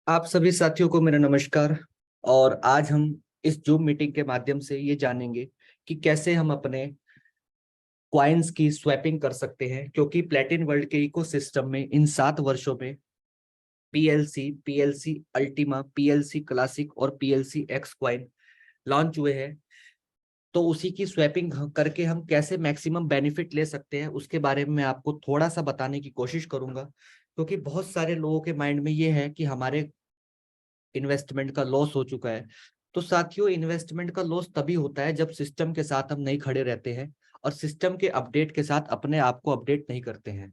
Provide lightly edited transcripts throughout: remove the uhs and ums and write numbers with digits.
आप सभी साथियों को मेरा नमस्कार। और आज हम इस जूम मीटिंग के माध्यम से ये जानेंगे कि कैसे हम अपने क्वाइंस की स्वैपिंग कर सकते हैं, क्योंकि प्लेटिन वर्ल्ड के इकोसिस्टम में इन 7 वर्षों में PLC, PLC Ultima, PLC classic और पीएलसी एक्स क्वाइन लॉन्च हुए हैं। तो उसी की स्वैपिंग करके हम कैसे मैक्सिमम बेनिफिट ले सकते हैं उसके बारे में मैं आपको थोड़ा सा बताने की कोशिश करूंगा, क्योंकि बहुत सारे लोगों के माइंड में ये है कि हमारे इन्वेस्टमेंट का लॉस हो चुका है। तो साथियों, इन्वेस्टमेंट का लॉस तभी होता है जब सिस्टम के साथ हम नहीं खड़े रहते हैं और सिस्टम के अपडेट के साथ अपने आप को अपडेट नहीं करते हैं।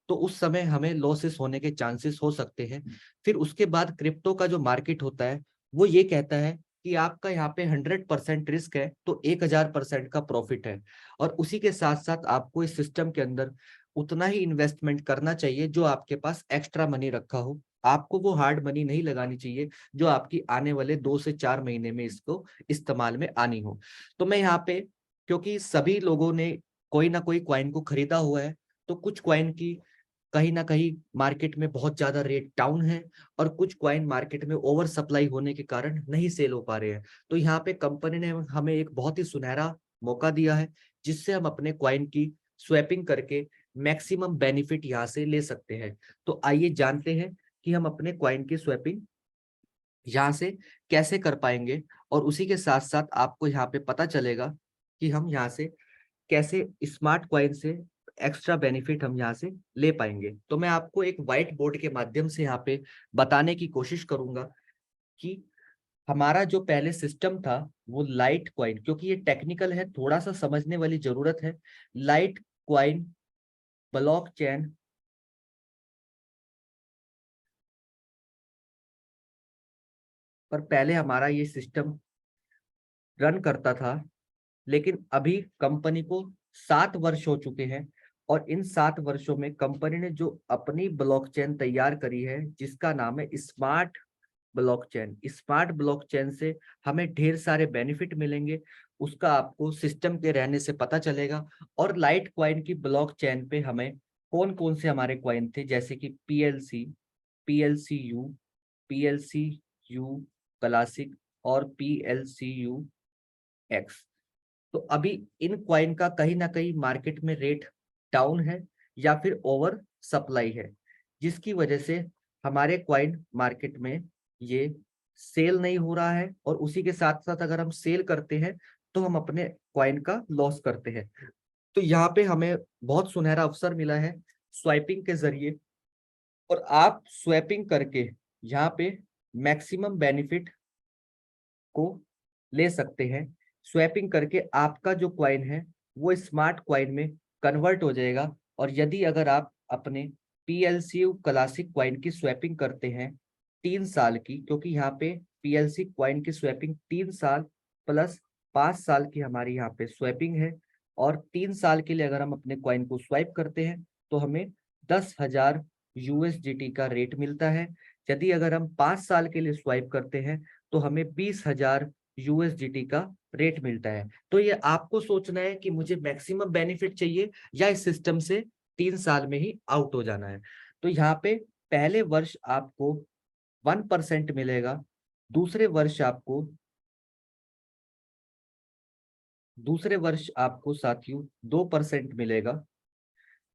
तो उस समय हमें लॉसेस होने के चांसेस हो सकते हैं। फिर उसके बाद क्रिप्टो का जो मार्केट होता है वो ये कहता है कि आपका यहाँ पे 100% रिस्क है तो 1000% का प्रॉफिट है। और उसी के साथ साथ आपको इस सिस्टम के अंदर उतना ही इन्वेस्टमेंट करना चाहिए जो आपके पास एक्स्ट्रा मनी रखा हो। आपको वो हार्ड मनी नहीं लगानी चाहिए जो आपकी आने वाले 2 से 4 महीने में इसको इस्तेमाल में आनी हो। तो मैं यहाँ पे, क्योंकि सभी लोगों ने कोई ना कोई क्वाइन को खरीदा हुआ है, तो कुछ क्वाइन की कहीं ना कहीं मार्केट में बहुत ज्यादा रेट डाउन है और कुछ क्वाइन मार्केट में ओवर सप्लाई होने के कारण नहीं सेल हो पा रहे हैं। तो यहाँ पे कंपनी ने हमें एक बहुत ही सुनहरा मौका दिया है जिससे हम अपने क्वाइन की स्वैपिंग करके मैक्सिमम बेनिफिट यहाँ से ले सकते हैं। तो आइए जानते हैं कि हम अपने क्वाइन की स्वैपिंग यहाँ से कैसे कर पाएंगे। और उसी के साथ साथ आपको यहाँ पे पता चलेगा कि हम यहाँ से कैसे स्मार्ट क्वाइन से एक्स्ट्रा बेनिफिट हम यहाँ से ले पाएंगे। तो मैं आपको एक व्हाइट बोर्ड के माध्यम से यहाँ पे बताने की कोशिश करूंगा कि हमारा जो पहले सिस्टम था वो लाइट क्वाइन, क्योंकि ये टेक्निकल है, थोड़ा सा समझने वाली जरूरत है। लाइट क्वाइन ब्लॉकचेन पर पहले हमारा ये सिस्टम रन करता था, लेकिन अभी कंपनी को 7 वर्ष हो चुके हैं। और इन 7 वर्षों में कंपनी ने जो अपनी ब्लॉकचेन तैयार करी है जिसका नाम है स्मार्ट ब्लॉकचेन, स्मार्ट ब्लॉकचेन से हमें ढेर सारे बेनिफिट मिलेंगे। उसका आपको सिस्टम के रहने से पता चलेगा। और लाइट क्वाइन की ब्लॉकचेन पे हमें कौन कौन से हमारे क्वाइन थे, जैसे कि PLC, PLC you, PLC you classic और पीएलसी यू एक्स। तो अभी इन क्वाइन का कहीं ना कहीं मार्केट में रेट डाउन है या फिर ओवर सप्लाई है, जिसकी वजह से हमारे क्वाइन मार्केट में ये सेल नहीं हो रहा है। और उसी के साथ साथ अगर हम सेल करते हैं तो हम अपने क्वाइन का लॉस करते हैं। तो यहाँ पे हमें बहुत सुनहरा अवसर मिला है स्वाइपिंग के जरिए, और आप स्वैपिंग करके यहाँ पे मैक्सिमम बेनिफिट को ले सकते हैं। स्वैपिंग करके आपका जो क्वाइन है वो स्मार्ट क्वाइन में कन्वर्ट हो जाएगा। और यदि अगर आप अपने पीएलसी क्लासिक क्वाइन की स्वैपिंग करते हैं 3 साल की, क्योंकि यहाँ पे पीएलसी क्वाइन की स्वैपिंग 3 साल प्लस 5 साल की हमारी यहाँ पे स्वैपिंग है। और 3 साल के लिए अगर हम अपने क्वाइन को स्वाइप करते हैं तो हमें 10,000 यूएसडीटी का रेट मिलता है। यदि अगर हम 5 साल के लिए स्वाइप करते हैं तो हमें 20,000 यूएसडीटी का रेट मिलता है। तो ये आपको सोचना है कि मुझे मैक्सिमम बेनिफिट चाहिए या इस सिस्टम से 3 साल में ही आउट हो जाना है। तो यहाँ पे पहले वर्ष आपको 1% मिलेगा, दूसरे वर्ष आपको दूसरे वर्ष आपको साथियों 2% मिलेगा।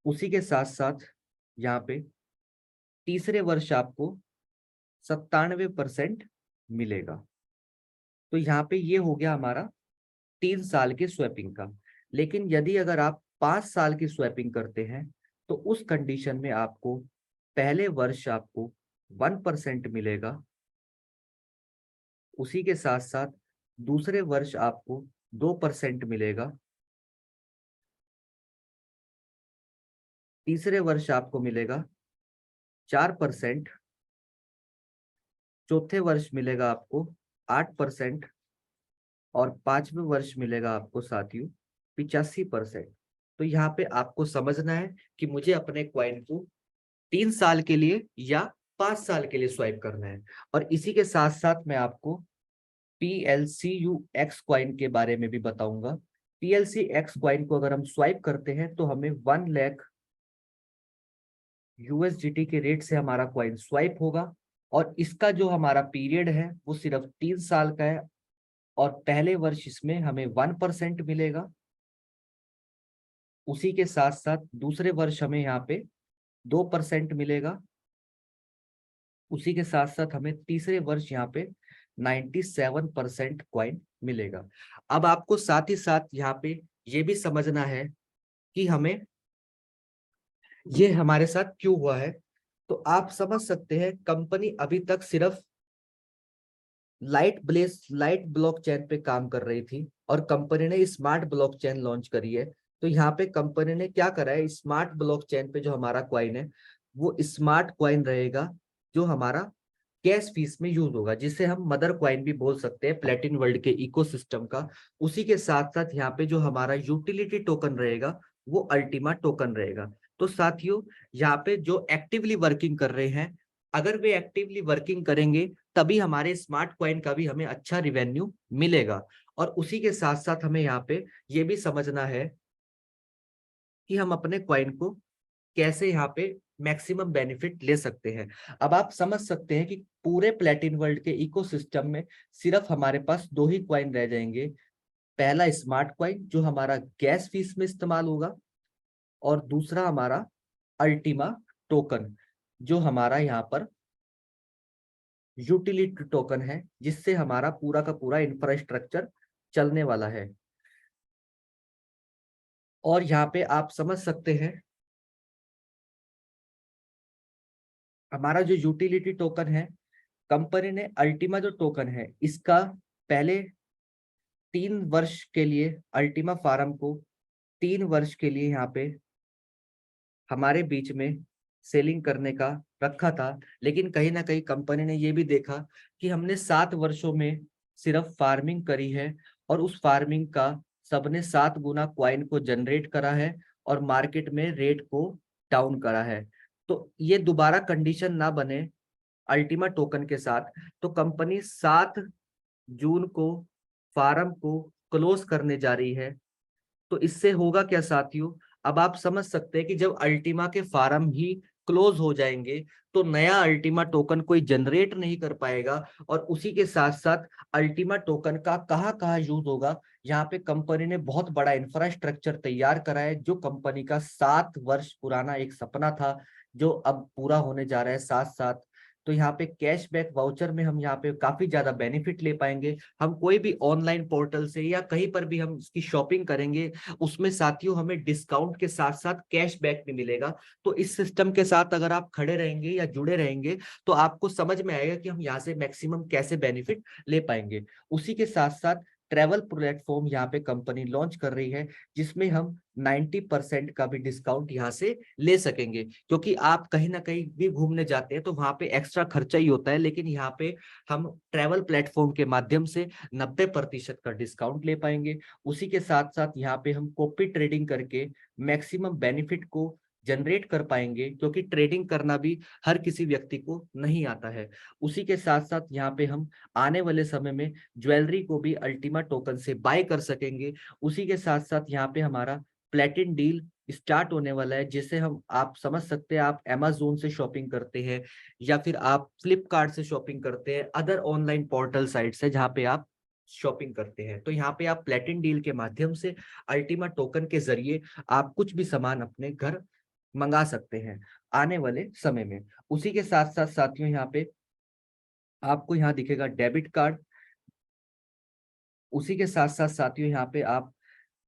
उसी के साथ साथ यहाँ पे तीसरे वर्ष आपको 97% मिलेगा। तो यहाँ पे ये हो गया हमारा 3 साल की स्वैपिंग का। लेकिन यदि अगर आप 5 साल की स्वैपिंग करते हैं तो उस कंडीशन में आपको पहले वर्ष आपको 1% मिलेगा। उसी के साथ साथ दूसरे वर्ष आपको 2% मिलेगा। तीसरे वर्ष आपको मिलेगा 4%। चौथे वर्ष मिलेगा आपको 8%। और पांचवें वर्ष मिलेगा आपको साथियों 85%। तो यहाँ पे आपको समझना है कि मुझे अपने क्वाइन को 3 साल के लिए या 5 साल के लिए स्वाइप करना है। और इसी के साथ साथ मैं आपको पीएलसीयू एक्स क्वाइन के बारे में भी बताऊंगा। पीएलसी एक्स क्वाइन को अगर हम स्वाइप करते हैं तो हमें 1 लाख यूएसडीटी के रेट से हमारा क्वाइन स्वाइप होगा। और इसका जो हमारा पीरियड है वो सिर्फ 3 साल का है, और पहले वर्ष इसमें हमें 1% मिलेगा। उसी के साथ साथ दूसरे वर्ष हमें यहाँ पे 2% मिलेगा। उसी के साथ साथ हमें तीसरे वर्ष यहाँ पे 97% कॉइन मिलेगा। अब आपको साथ ही साथ यहाँ पे ये भी समझना है कि हमें ये हमारे साथ क्यों हुआ है। तो आप समझ सकते हैं कंपनी अभी तक सिर्फ लाइट ब्लॉकचेन पे काम कर रही थी, और कंपनी ने स्मार्ट ब्लॉकचेन लॉन्च करी है। तो यहाँ पे कंपनी ने क्या करा है, स्मार्ट ब्लॉकचेन पे जो हमारा क्वाइन है वो स्मार्ट क्वाइन रहेगा, जो हमारा कैश फीस में यूज होगा, जिसे हम मदर क्वाइन भी बोल सकते हैं प्लेटिन वर्ल्ड के इकोसिस्टम का। उसी के साथ साथ यहाँ पे जो हमारा यूटिलिटी टोकन रहेगा वो अल्टीमा टोकन रहेगा। तो साथियों, यहाँ पे जो एक्टिवली वर्किंग कर रहे हैं, अगर वे एक्टिवली वर्किंग करेंगे तभी हमारे स्मार्ट क्वाइन का भी हमें अच्छा रिवेन्यू मिलेगा। और उसी के साथ साथ हमें यहाँ पे ये भी समझना है कि हम अपने क्वाइन को कैसे यहाँ पे मैक्सिमम बेनिफिट ले सकते हैं। अब आप समझ सकते हैं कि पूरे प्लेटिन वर्ल्ड के इकोसिस्टम में सिर्फ हमारे पास दो ही क्वाइन रह जाएंगे। पहला स्मार्ट क्वाइन जो हमारा गैस फीस में इस्तेमाल होगा, और दूसरा हमारा अल्टीमा टोकन जो हमारा यहाँ पर यूटिलिटी टोकन है, जिससे हमारा पूरा का पूरा इंफ्रास्ट्रक्चर चलने वाला है। और यहाँ पे आप समझ सकते हैं हमारा जो यूटिलिटी टोकन है, कंपनी ने अल्टीमा जो टोकन है इसका पहले 3 वर्ष के लिए, अल्टीमा फार्म को 3 वर्ष के लिए यहाँ पे हमारे बीच में सेलिंग करने का रखा था। लेकिन कहीं ना कहीं कंपनी ने ये भी देखा कि हमने 7 वर्षों में सिर्फ फार्मिंग करी है, और उस फार्मिंग का सबने 7 गुना क्वाइन को जनरेट करा है, और मार्केट में रेट को डाउन करा है। तो ये दोबारा कंडीशन ना बने अल्टीमा टोकन के साथ, तो कंपनी 7 जून को फार्म को क्लोज करने जा रही है। तो इससे होगा क्या साथियों, अब आप समझ सकते हैं कि जब अल्टीमा के फार्म ही क्लोज हो जाएंगे तो नया अल्टीमा टोकन कोई जनरेट नहीं कर पाएगा। और उसी के साथ साथ अल्टीमा टोकन का कहाँ कहाँ यूज होगा, यहाँ पे कंपनी ने बहुत बड़ा इंफ्रास्ट्रक्चर तैयार करा है, जो कंपनी का 7 वर्ष पुराना एक सपना था जो अब पूरा होने जा रहा है साथ साथ। तो यहाँ पे कैशबैक वाउचर में हम यहाँ पे काफी ज्यादा बेनिफिट ले पाएंगे। हम कोई भी ऑनलाइन पोर्टल से या कहीं पर भी हम इसकी शॉपिंग करेंगे, उसमें साथियों हमें डिस्काउंट के साथ साथ कैशबैक भी मिलेगा। तो इस सिस्टम के साथ अगर आप खड़े रहेंगे या जुड़े रहेंगे तो आपको समझ में आएगा कि हम यहाँ से मैक्सिमम कैसे बेनिफिट ले पाएंगे। उसी के साथ साथ ट्रैवल प्लेटफॉर्म यहाँ पे कंपनी लॉन्च कर रही है, जिसमें हम 90% का भी डिस्काउंट यहाँ से ले सकेंगे। क्योंकि आप कहीं ना कहीं भी घूमने जाते हैं तो वहां पे एक्स्ट्रा खर्चा ही होता है, लेकिन यहाँ पे हम ट्रैवल प्लेटफॉर्म के माध्यम से 90% का डिस्काउंट ले पाएंगे। उसी के साथ साथ यहाँ पे हम कॉपी ट्रेडिंग करके मैक्सिमम बेनिफिट को जनरेट कर पाएंगे, क्योंकि ट्रेडिंग करना भी हर किसी व्यक्ति को नहीं आता है। उसी के साथ साथ यहाँ पे हम आने वाले समय में ज्वेलरी को भी अल्टीमा टोकन से बाय कर सकेंगे। उसी के साथ साथ यहाँ पे हमारा प्लेटिन डील स्टार्ट होने वाला है, जिसे हम आप समझ सकते हैं, आप अमेजोन से शॉपिंग करते हैं या फिर आप फ्लिपकार्ट से शॉपिंग करते हैं, अदर ऑनलाइन पोर्टल साइट्स है जहाँ पे आप शॉपिंग करते हैं, तो यहाँ पे आप प्लेटिन डील के माध्यम से अल्टीमा टोकन के जरिए आप कुछ भी सामान अपने घर मंगा सकते हैं आने वाले समय में। उसी के साथ साथ साथियों यहाँ पे आपको यहाँ दिखेगा डेबिट कार्ड। उसी के साथ साथ साथियों यहाँ पे आप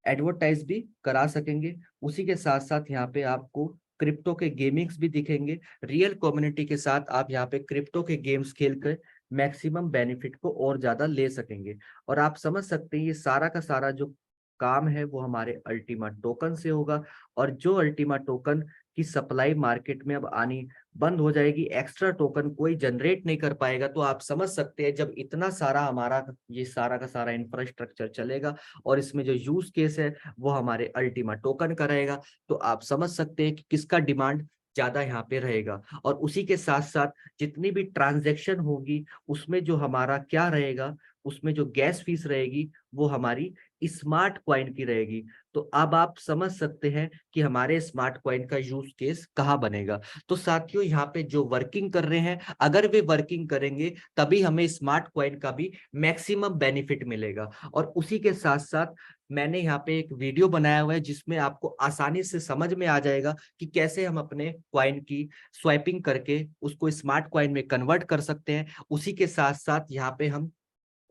एडवर्टाइज भी करा सकेंगे। उसी के साथ साथ यहाँ पे आपको क्रिप्टो के गेमिंग्स भी दिखेंगे। रियल कम्युनिटी के साथ आप यहाँ पे क्रिप्टो के गेम्स खेल कर मैक्सिमम बेनिफिट को और ज्यादा ले सकेंगे। और आप समझ सकते हैं ये सारा का सारा जो काम है वो हमारे अल्टीमा टोकन से होगा। और जो अल्टीमा टोकन की सप्लाई मार्केट में अब आनी बंद हो जाएगी, एक्स्ट्रा टोकन कोई जनरेट नहीं कर पाएगा, तो आप समझ सकते हैं जब इतना सारा हमारा ये सारा का सारा इंफ्रास्ट्रक्चर चलेगा और इसमें जो यूज केस है वो हमारे अल्टीमा टोकन का रहेगा, तो आप समझ सकते हैं कि किसका डिमांड ज्यादा यहाँ पे रहेगा। और उसी के साथ साथ जितनी भी ट्रांजैक्शन होगी उसमें जो हमारा क्या रहेगा, उसमें जो गैस फीस रहेगी वो हमारी स्मार्ट कॉइन की रहेगी। तो अब आप समझ सकते हैं कि हमारे स्मार्ट कॉइन का यूज केस कहाँ बनेगा। तो साथियों, यहाँ पे जो वर्किंग कर रहे हैं, अगर वे वर्किंग करेंगे तभी हमें स्मार्ट कॉइन का भी मैक्सिमम बेनिफिट मिलेगा। और उसी के साथ साथ मैंने यहाँ पे एक वीडियो बनाया हुआ है जिसमें आपको आसानी से समझ में आ जाएगा कि कैसे हम अपने कॉइन की स्वैपिंग करके उसको स्मार्ट कॉइन में कन्वर्ट कर सकते हैं। उसी के साथ साथ यहाँ पे हम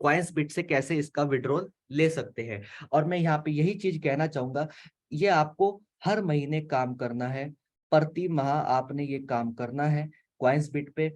क्वाइंस बिट से कैसे इसका विड्रॉल ले सकते हैं। और मैं यहाँ पे यही चीज कहना चाहूंगा, ये आपको हर महीने काम करना है, प्रति माह आपने ये काम करना है। क्वाइंस बिट पे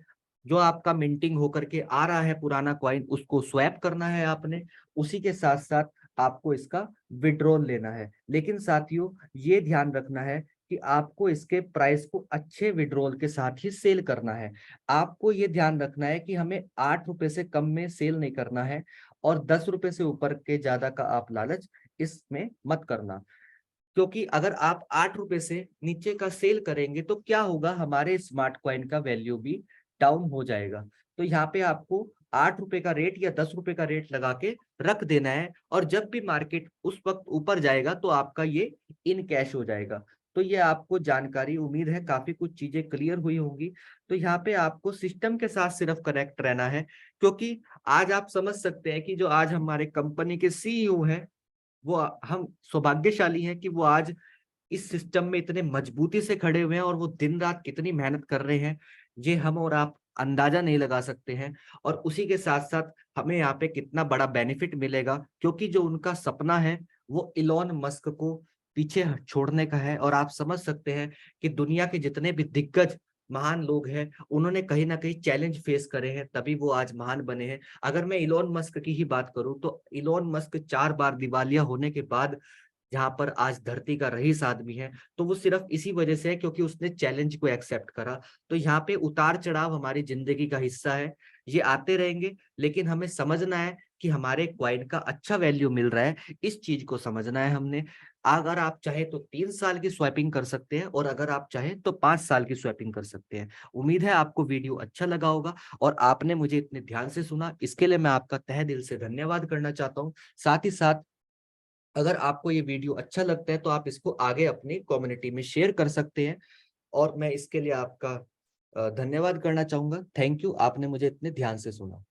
जो आपका मिंटिंग होकर के आ रहा है पुराना क्वाइन, उसको स्वैप करना है आपने। उसी के साथ साथ आपको इसका विड्रॉल लेना है। लेकिन साथियों, ये ध्यान रखना है कि आपको इसके प्राइस को अच्छे विड्रॉल के साथ ही सेल करना है। आपको ये ध्यान रखना है कि हमें 8 रुपए से कम में सेल नहीं करना है, और 10 रुपए से ऊपर के ज्यादा का आप लालच इसमें मत करना। क्योंकि अगर आप 8 रुपए से नीचे का सेल करेंगे तो क्या होगा, हमारे स्मार्ट कॉइन का वैल्यू भी डाउन हो जाएगा। तो यहाँ पे आपको 8 रुपए का रेट या 10 रुपए का रेट लगा के रख देना है, और जब भी मार्केट उस वक्त ऊपर जाएगा तो आपका ये इन कैश हो जाएगा। तो ये आपको जानकारी, उम्मीद है काफी कुछ चीजें क्लियर हुई होंगी। तो यहाँ पे आपको सिस्टम के साथ सिर्फ कनेक्ट रहना है, क्योंकि आज आप समझ सकते हैं कि जो आज हमारे कंपनी के सीईओ हैं, वो हम सौभाग्यशाली हैं कि वो आज इस सिस्टम में इतने मजबूती से खड़े हुए हैं, और वो दिन रात कितनी मेहनत कर रहे हैं ये हम और आप अंदाजा नहीं लगा सकते हैं। और उसी के साथ साथ हमें यहाँ पे कितना बड़ा बेनिफिट मिलेगा, क्योंकि जो उनका सपना है वो इलॉन मस्क को पीछे छोड़ने का है। और आप समझ सकते हैं कि दुनिया के जितने भी दिग्गज महान लोग हैं, उन्होंने कहीं ना कहीं चैलेंज फेस करे हैं, तभी वो आज महान बने हैं। अगर मैं इलॉन मस्क की ही बात करूं तो इलॉन मस्क 4 बार दिवालिया होने के बाद जहां पर आज धरती का रईस आदमी है, तो वो सिर्फ इसी वजह से है क्योंकि उसने चैलेंज को एक्सेप्ट करा। तो यहाँ पे उतार चढ़ाव हमारी जिंदगी का हिस्सा है, ये आते रहेंगे, लेकिन हमें समझना है कि हमारे क्वाइन का अच्छा वैल्यू मिल रहा है, इस चीज को समझना है हमने। अगर आप चाहे तो 3 साल की स्वैपिंग कर सकते हैं, और अगर आप चाहे तो 5 साल की स्वैपिंग कर सकते हैं। उम्मीद है आपको वीडियो अच्छा लगा होगा, और आपने मुझे इतने ध्यान से सुना, इसके लिए मैं आपका तहे दिल से धन्यवाद करना चाहता हूँ। साथ ही साथ अगर आपको ये वीडियो अच्छा लगता है तो आप इसको आगे अपनी कम्युनिटी में शेयर कर सकते हैं, और मैं इसके लिए आपका धन्यवाद करना चाहूंगा। थैंक यू, आपने मुझे इतने ध्यान से सुना।